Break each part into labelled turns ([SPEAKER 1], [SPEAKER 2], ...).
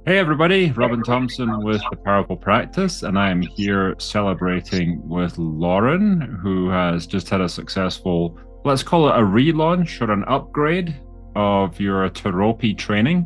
[SPEAKER 1] Hey everybody, Robin Thompson with the Powerful Practice, and I am here celebrating with Lauren, who has just had a successful, let's call it a relaunch or an upgrade of your Tarotpy training.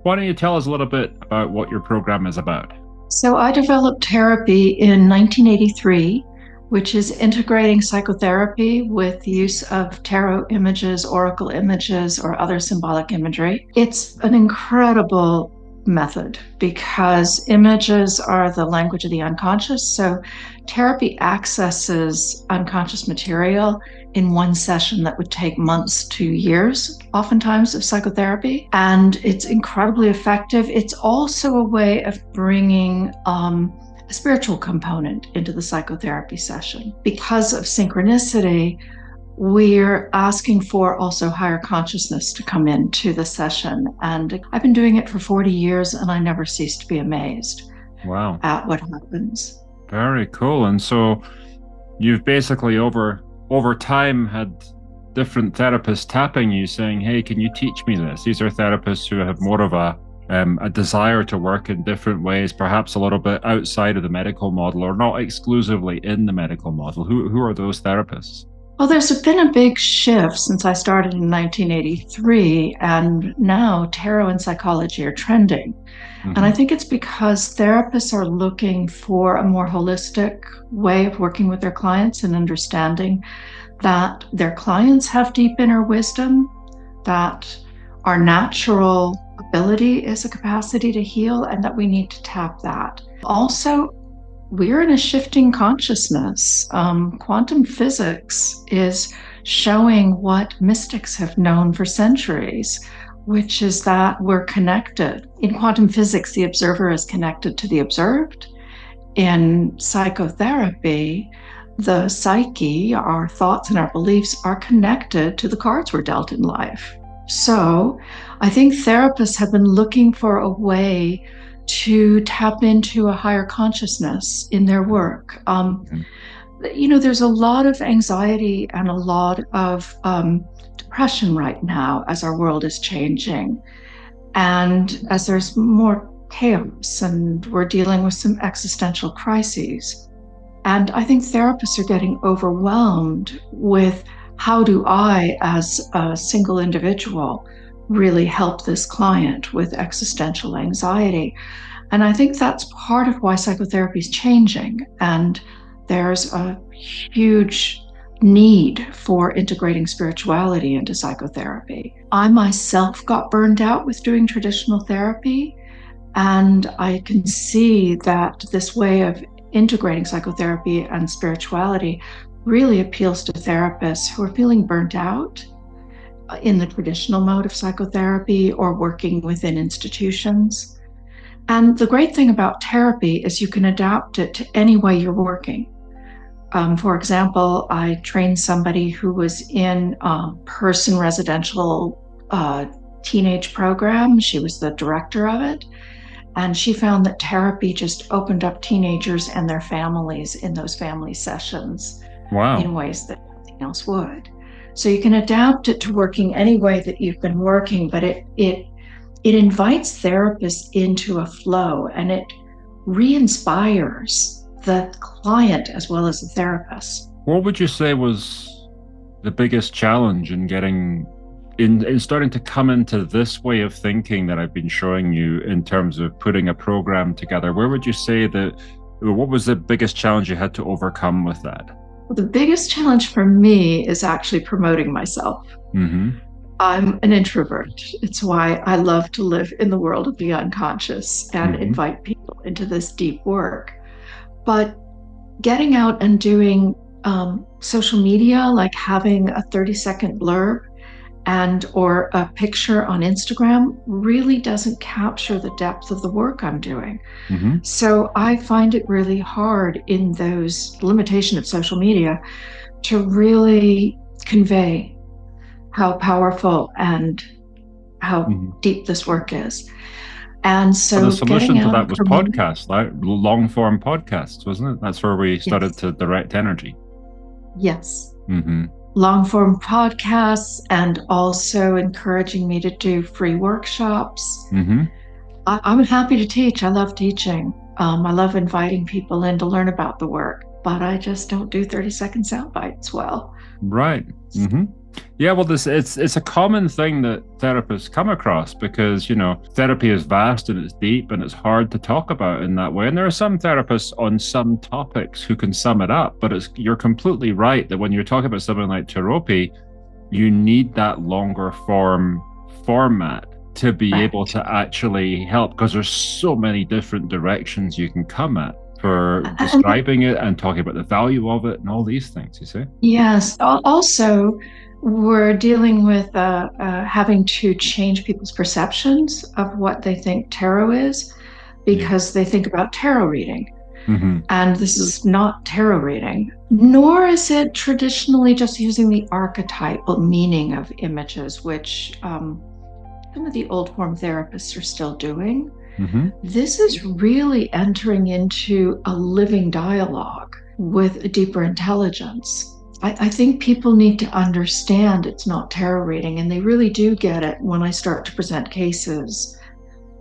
[SPEAKER 1] Why don't you tell us a little bit about what your program is about?
[SPEAKER 2] So I developed therapy in 1983, which is integrating psychotherapy with the use of tarot images, oracle images, or other symbolic imagery. It's an incredible method because images are the language of the unconscious. So therapy accesses unconscious material in one session that would take months to years, oftentimes, of psychotherapy. And it's incredibly effective. It's also a way of bringing a spiritual component into the psychotherapy session. Because of synchronicity, we're asking for also higher consciousness to come into the session. And I've been doing it for 40 years and I never cease to be amazed
[SPEAKER 1] Wow,
[SPEAKER 2] at what happens.
[SPEAKER 1] very cool. And so you've basically over time had different therapists tapping you saying, "Hey, can you teach me this?" These are therapists who have more of a desire to work in different ways, perhaps a little bit outside of the medical model or not exclusively in the medical model. Who are those therapists?
[SPEAKER 2] Well, there's been a big shift since I started in 1983, and now tarot and psychology are trending. And I
[SPEAKER 1] Hmm.
[SPEAKER 2] think it's because therapists are looking for a more holistic way of working with their clients and understanding that their clients have deep inner wisdom, that our natural ability is a capacity to heal, and that we need to tap that. Also, we're in a shifting consciousness. Quantum physics is showing what mystics have known for centuries, which is that we're connected. In quantum physics, the observer is connected to the observed. In psychotherapy, the psyche, our thoughts and our beliefs, are connected to the cards we're dealt in life. So I think therapists have been looking for a way to tap into a higher consciousness in their work. There's a lot of anxiety and a lot of depression right now as our world is changing. And as there's more chaos and we're dealing with some existential crises. And I think therapists are getting overwhelmed with how do I, as a single individual, really help this client with existential anxiety? And I think that's part of why psychotherapy is changing. And there's a huge need for integrating spirituality into psychotherapy. I myself got burned out with doing traditional therapy, and I can see that this way of integrating psychotherapy and spirituality really appeals to therapists who are feeling burnt out in the traditional mode of psychotherapy or working within institutions. And the great thing about therapy is you can adapt it to any way you're working. For example, I trained somebody who was in a person residential teenage program. She was the director of it. And she found that therapy just opened up teenagers and their families in those family sessions in
[SPEAKER 1] Wow.
[SPEAKER 2] ways that nothing else would. So you can adapt it to working any way that you've been working, but it invites therapists into a flow and it re-inspires the client as well as the therapist.
[SPEAKER 1] What would you say was the biggest challenge in getting in starting to come into this way of thinking that I've been showing you in terms of putting a program together? Where would you say that what was the biggest challenge you had to overcome with that?
[SPEAKER 2] Well, the biggest challenge for me is actually promoting myself.
[SPEAKER 1] Hmm.
[SPEAKER 2] I'm an introvert. It's why I love to live in the world of the unconscious and
[SPEAKER 1] Hmm.
[SPEAKER 2] invite people into this deep work. But getting out and doing social media, like having a 30-second blurb and or a picture on Instagram, really doesn't capture the depth of the work I'm doing.
[SPEAKER 1] Hmm.
[SPEAKER 2] So I find it really hard in those limitation of social media to really convey how powerful and how
[SPEAKER 1] Hmm.
[SPEAKER 2] deep this work is. And
[SPEAKER 1] Well, the
[SPEAKER 2] so getting
[SPEAKER 1] solution to
[SPEAKER 2] out
[SPEAKER 1] that
[SPEAKER 2] and
[SPEAKER 1] was
[SPEAKER 2] promoting,
[SPEAKER 1] podcasts, like long form podcasts, wasn't it? That's where we started
[SPEAKER 2] yes,
[SPEAKER 1] to direct energy.
[SPEAKER 2] yes,
[SPEAKER 1] Hmm.
[SPEAKER 2] long form podcasts, and also encouraging me to do free workshops.
[SPEAKER 1] Hmm.
[SPEAKER 2] I'm happy to teach. I love teaching. I love inviting people in to learn about the work, but I just don't do 30-second sound bites well.
[SPEAKER 1] Right. Hmm. Yeah, well, this it's a common thing that therapists come across because, therapy is vast and it's deep and it's hard to talk about in that way. And there are some therapists on some topics who can sum it up, but you're completely right that when you're talking about something like Tarotpy, you need that longer format to be able
[SPEAKER 2] Right.
[SPEAKER 1] to actually help because there's so many different directions you can come at for
[SPEAKER 2] And
[SPEAKER 1] describing it and talking about the value of it and all these things, you see?
[SPEAKER 2] yes, also, we're dealing with having to change people's perceptions of what they think tarot is
[SPEAKER 1] Yeah.
[SPEAKER 2] because they think about tarot reading.
[SPEAKER 1] Hmm.
[SPEAKER 2] And this is not tarot reading, nor is it traditionally just using the archetypal meaning of images, which some of the old form therapists are still doing.
[SPEAKER 1] Hmm.
[SPEAKER 2] This is really entering into a living dialogue with a deeper intelligence. I think people need to understand it's not tarot reading, and they really do get it when I start to present cases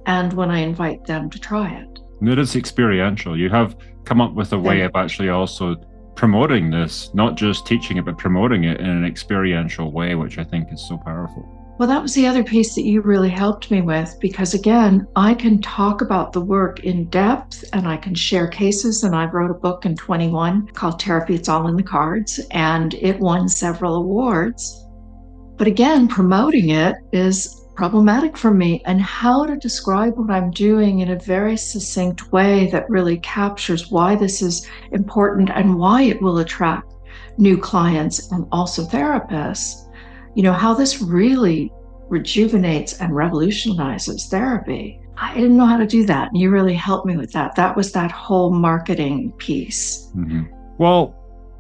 [SPEAKER 2] and when I invite them to try it.
[SPEAKER 1] It is experiential. You have come up with a way of
[SPEAKER 2] Very
[SPEAKER 1] actually also promoting this, not just teaching it, but promoting it in an experiential way, which I think is so powerful.
[SPEAKER 2] Well, that was the other piece that you really helped me with because, again, I can talk about the work in depth and I can share cases. And I wrote a book in 21 called Tarotpy, It's All in the Cards, and it won several awards. But again, promoting it is problematic for me, and how to describe what I'm doing in a very succinct way that really captures why this is important and why it will attract new clients and also therapists. How this really rejuvenates and revolutionizes therapy. I didn't know how to do that, and you really helped me with that. That was that whole marketing piece.
[SPEAKER 1] Hmm. Well,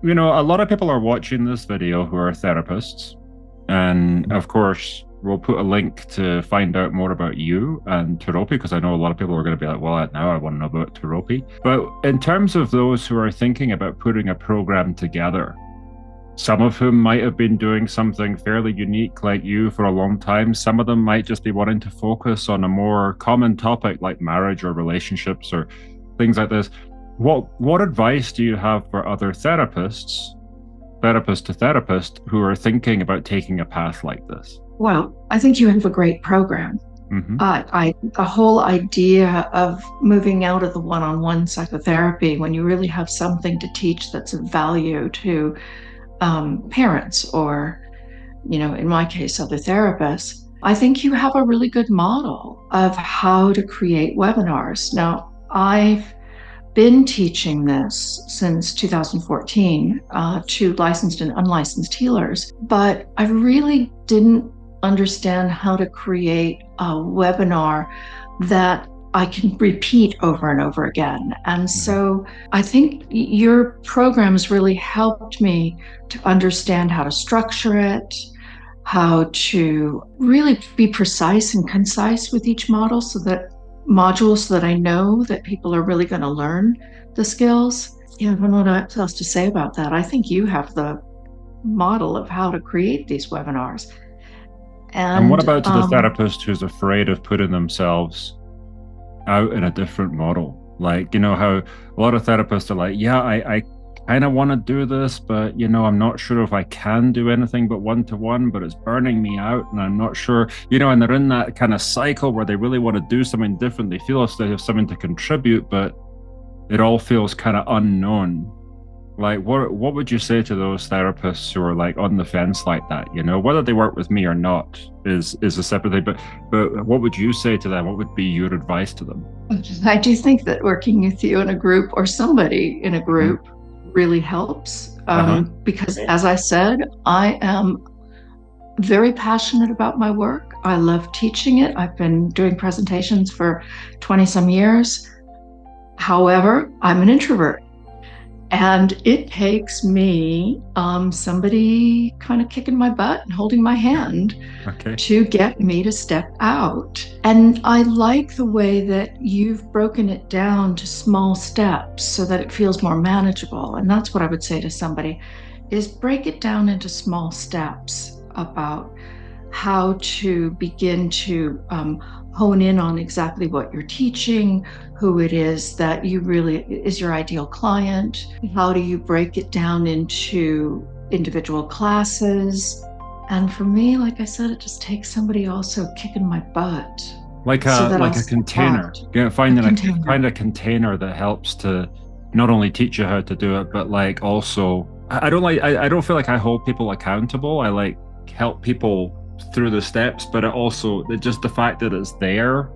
[SPEAKER 1] a lot of people are watching this video who are therapists. And of course, we'll put a link to find out more about you and Tarotpy, because I know a lot of people are going to be like, well, now I want to know about Tarotpy. But in terms of those who are thinking about putting a program together, some of whom might have been doing something fairly unique like you for a long time. Some of them might just be wanting to focus on a more common topic like marriage or relationships or things like this. What advice do you have for other therapists, therapist to therapist, who are thinking about taking a path like this?
[SPEAKER 2] Well, I think you have a great program.
[SPEAKER 1] Hmm.
[SPEAKER 2] The whole idea of moving out of the one-on-one psychotherapy when you really have something to teach that's of value to parents or, in my case, other therapists, I think you have a really good model of how to create webinars. Now, I've been teaching this since 2014 to licensed and unlicensed healers, but I really didn't understand how to create a webinar that I can repeat over and over again. And so I think your programs really helped me to understand how to structure it, how to really be precise and concise with each module so that I know that people are really going to learn the skills. I don't know what else to say about that. I think you have the model of how to create these webinars.
[SPEAKER 1] And what
[SPEAKER 2] And
[SPEAKER 1] about to the therapist who's afraid of putting themselves out in a different model? Like, how a lot of therapists are like, yeah, I kind of want to do this, but I'm not sure if I can do anything but one-to-one, but it's burning me out and I'm not sure, and they're in that kind of cycle where they really want to do something different. They feel as they have something to contribute, but it all feels kind of unknown. Like, what would you say to those therapists who are like on the fence like that? Whether they work with me or not is a separate thing. But what would you say to them? What would be your advice to them?
[SPEAKER 2] I do think that working with you in a group or somebody in a
[SPEAKER 1] Mhm.
[SPEAKER 2] group really helps
[SPEAKER 1] Uh-huh.
[SPEAKER 2] because, as I said, I am very passionate about my work. I love teaching it. I've been doing presentations for 20 some years. However, I'm an introvert. And it takes me somebody kind of kicking my butt and holding my hand
[SPEAKER 1] Okay.
[SPEAKER 2] to get me to step out. And I like the way that you've broken it down to small steps so that it feels more manageable. And that's what I would say to somebody is break it down into small steps about how to begin to hone in on exactly what you're teaching, who it is that you really is your ideal client. How do you break it down into individual classes? And for me, like I said, it just takes somebody also kicking my butt so that I'll
[SPEAKER 1] like a container.
[SPEAKER 2] survive.
[SPEAKER 1] Yeah,
[SPEAKER 2] A
[SPEAKER 1] finding
[SPEAKER 2] container.
[SPEAKER 1] find a container that helps to not only teach you how to do it, but like also I don't feel like I hold people accountable. I like help people through the steps, but just the fact that it's there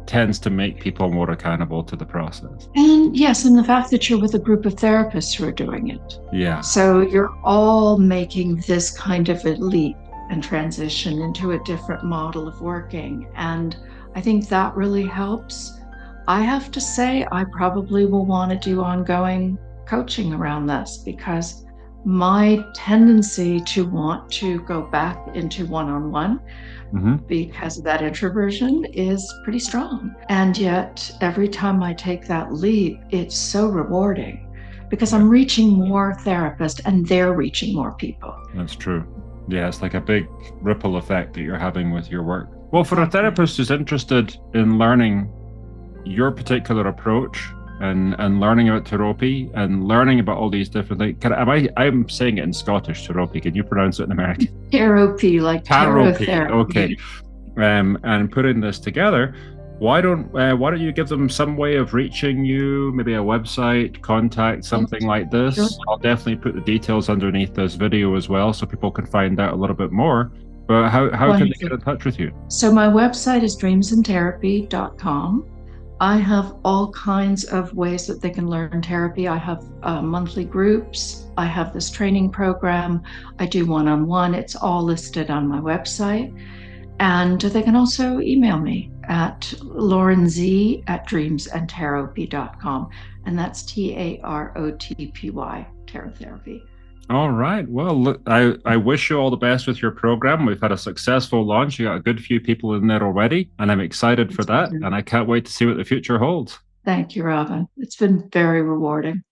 [SPEAKER 1] tends to make people more accountable to the process.
[SPEAKER 2] And yes, and the fact that you're with a group of therapists who are doing it.
[SPEAKER 1] Yeah.
[SPEAKER 2] So you're all making this kind of a leap and transition into a different model of working. And I think that really helps. I have to say, I probably will want to do ongoing coaching around this because my tendency to want to go back into one on one
[SPEAKER 1] Hmm.
[SPEAKER 2] because of that introversion is pretty strong. And yet, every time I take that leap, it's so rewarding because
[SPEAKER 1] Yeah,
[SPEAKER 2] I'm reaching more therapists and they're reaching more people.
[SPEAKER 1] that's true. Yeah, it's like a big ripple effect that you're having with your work. Well, for a
[SPEAKER 2] Exactly.
[SPEAKER 1] therapist who's interested in learning your particular approach and learning about Tarotpy and learning about all these different things. I'm saying it in Scottish, Tarotpy. Can you pronounce it in American?
[SPEAKER 2] Tarotpy, like tarot
[SPEAKER 1] Tarotpy. Okay.
[SPEAKER 2] therapy.
[SPEAKER 1] And putting this together, why don't you give them some way of reaching you, maybe a website, contact, something like
[SPEAKER 2] Sure.
[SPEAKER 1] this? I'll definitely put the details underneath this video as well so people can find out a little bit more. But how can they
[SPEAKER 2] Wonderful.
[SPEAKER 1] get in touch with you?
[SPEAKER 2] So my website is dreamsandtherapy.com. I have all kinds of ways that they can learn therapy. I have monthly groups. I have this training program. I do one on one. It's all listed on my website. And they can also email me at laurenz@dreamsandtherapy.com. And that's TAROTPY, tarot therapy.
[SPEAKER 1] All right. Well, look, I wish you all the best with your program. We've had a successful launch. You got a good few people in there already, and I'm excited for that. And I can't wait to see what the future holds.
[SPEAKER 2] Thank you, Robin. It's been very rewarding.